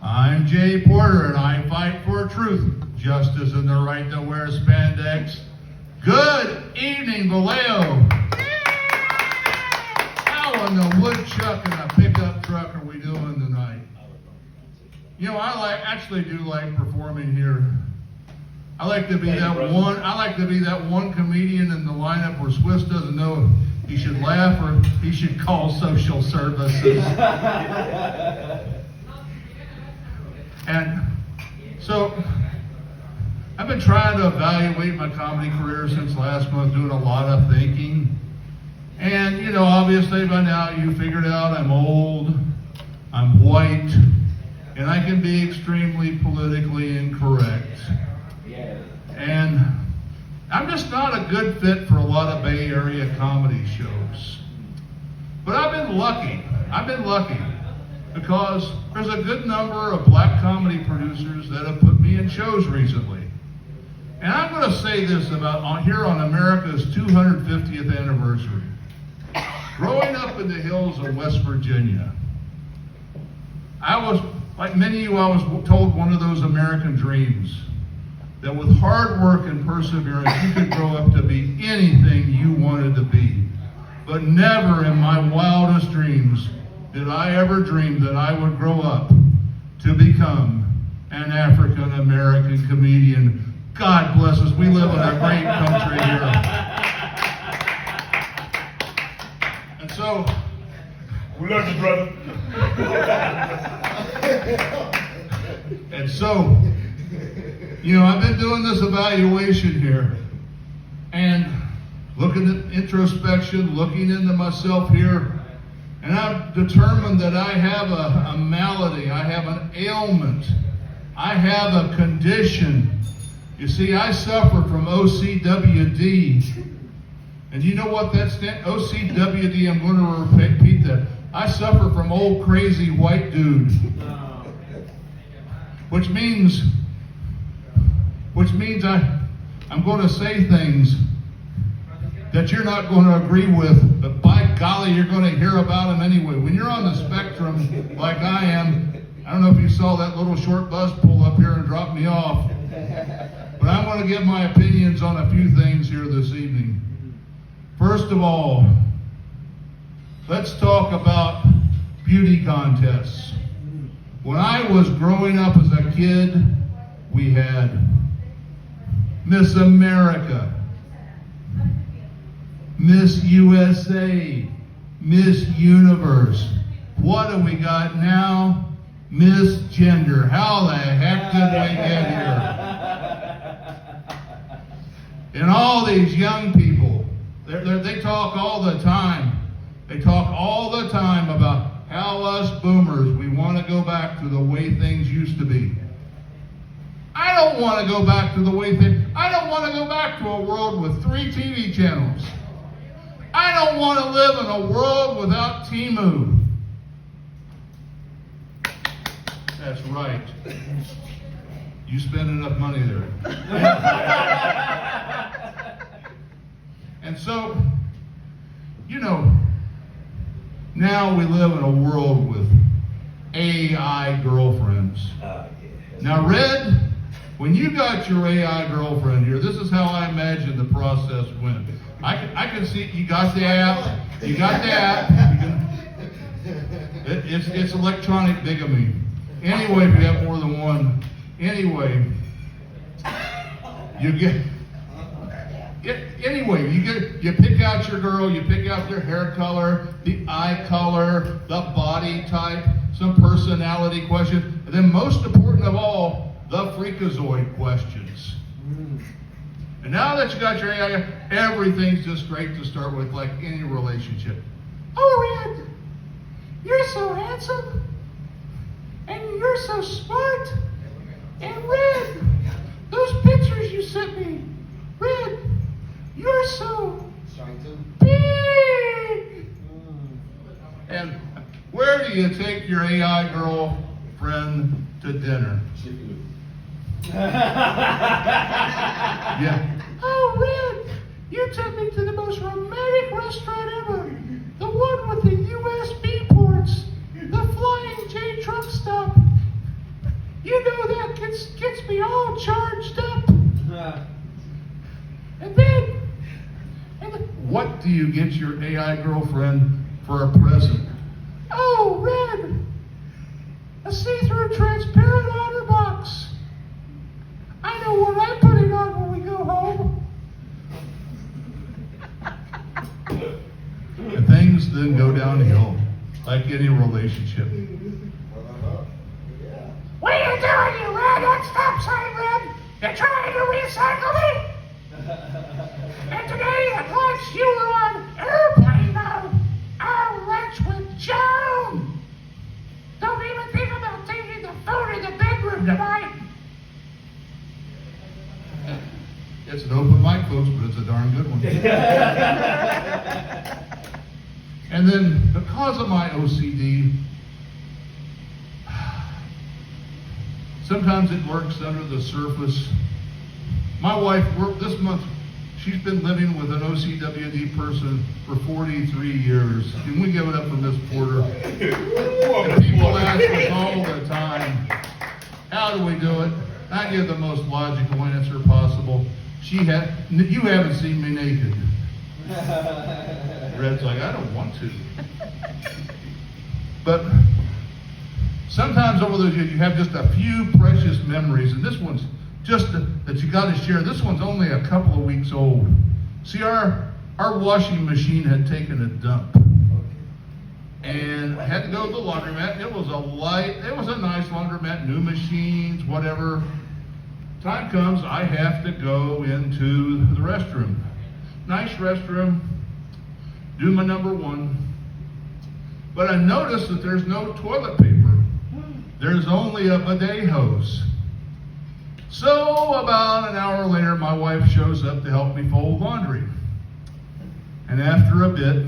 I'm Jay Porter, and I fight for truth, justice, and the right to wear spandex. Good evening, Vallejo. How in the woodchuck and a pickup truck are we doing tonight? You know, I actually do like performing here. I like to be that one comedian in the lineup where Swiss doesn't know if he should laugh or he should call social services. And so I've been trying to evaluate my comedy career since last month, doing a lot of thinking. And, you know, obviously by now you figured out I'm old, I'm white, and I can be extremely politically incorrect. And I'm just not a good fit for a lot of Bay Area comedy shows. But I've been lucky because there's a good number of black comedy producers that have put me in shows recently. And I'm going to say this about here on America's 250th anniversary. Growing up in the hills of West Virginia, I was, like many of you, I was told one of those American dreams, that with hard work and perseverance, you could grow up to be anything you wanted to be. But never in my wildest dreams did I ever dream that I would grow up to become an African American comedian. God bless us, we live in a great country here. And so, We love you, brother. and so, you know, I've been doing this evaluation here and looking at introspection, looking into myself here, and I've determined that I have a malady, I have an ailment, I have a condition. You see, I suffer from OCWD. And you know what that stands? OCWD, I'm going to repeat that. I suffer from old crazy white dude. Which means I'm going to say things that you're not going to agree with, but by golly, you're going to hear about them anyway. When you're on the spectrum like I am, I don't know if you saw that little short bus pull up here and drop me off, but I'm going to give my opinions on a few things here this evening. First of all, let's talk about beauty contests. When I was growing up as a kid, we had Miss America, Miss USA, Miss Universe. What do we got now? Miss Gender. How the heck did we get here? And all these young people, they talk all the time. They talk all the time about how us boomers, we want to go back to the way things used to be. I don't want to go back to the way I don't want to go back to a world with 3 TV channels. I don't want to live in a world without Temu. That's right. You spend enough money there. And so, you know, now we live in a world with AI girlfriends. Now, Red, when you got your AI girlfriend here, this is how I imagine the process went. I can see you got the app. You got the app. It's electronic bigamy. Anyway, if you have more than one, anyway, you pick out your girl. You pick out their hair color, the eye color, the body type, some personality questions, and then most important of all, the freakazoid questions. And now that you got your AI, everything's just great to start with, like any relationship. Oh, Red, you're so handsome, and you're so smart, and Red, those pictures you sent me, Red, you're so big. And where do you take your AI girlfriend to dinner? Yeah. Oh, Red, you took me to the most romantic restaurant ever. The one with the USB ports, the Flying J truck stop. gets me all charged up. And then, what do you get your AI girlfriend for a present? Oh, Red, a see-through transparent OtterBox. I know what I put it on when we go home. And things then go downhill, like any relationship. What are you doing, you Red? Don't stop sign, Red. You're trying to recycle me? And today at lunch you were on airplane mode. Our lunch with Joan. Don't even think about taking the phone in the bedroom tonight. It's an open mic, folks, but it's a darn good one. And then, because of my OCD, sometimes it lurks under the surface. My wife worked this month. She's been living with an OCWD person for 43 years. Can we give it up for Miss Porter? And people ask us all the time, how do we do it? I give the most logical answer possible. You haven't seen me naked. Red's like, I don't want to. But sometimes over those years, you have just a few precious memories, and this one's just that you got to share. This one's only a couple of weeks old. See, our washing machine had taken a dump, and I had to go to the laundromat. It was a nice laundromat, new machines, whatever. Time comes, I have to go into the restroom. Nice restroom, do my number one. But I noticed that there's no toilet paper. There's only a bidet hose. So about an hour later, my wife shows up to help me fold laundry. And after a bit,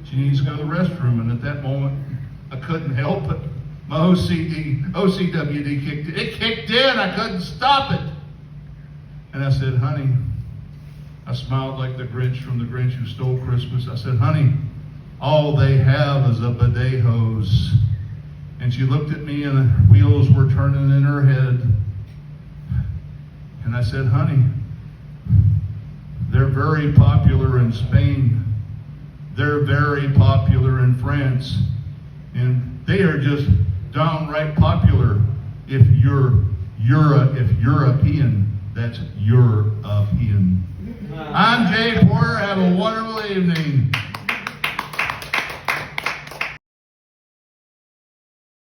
she needs to go to the restroom. And at that moment, I couldn't help it. My OCWD kicked in. It kicked in. I couldn't stop it. And I said, honey, I smiled like the Grinch from the Grinch Who Stole Christmas. I said, honey, all they have is a bidet hose. And she looked at me and the wheels were turning in her head. And I said, honey, they're very popular in Spain. They're very popular in France. And they are just downright popular if you're European. That's European. I'm Jay Porter. Have a wonderful evening.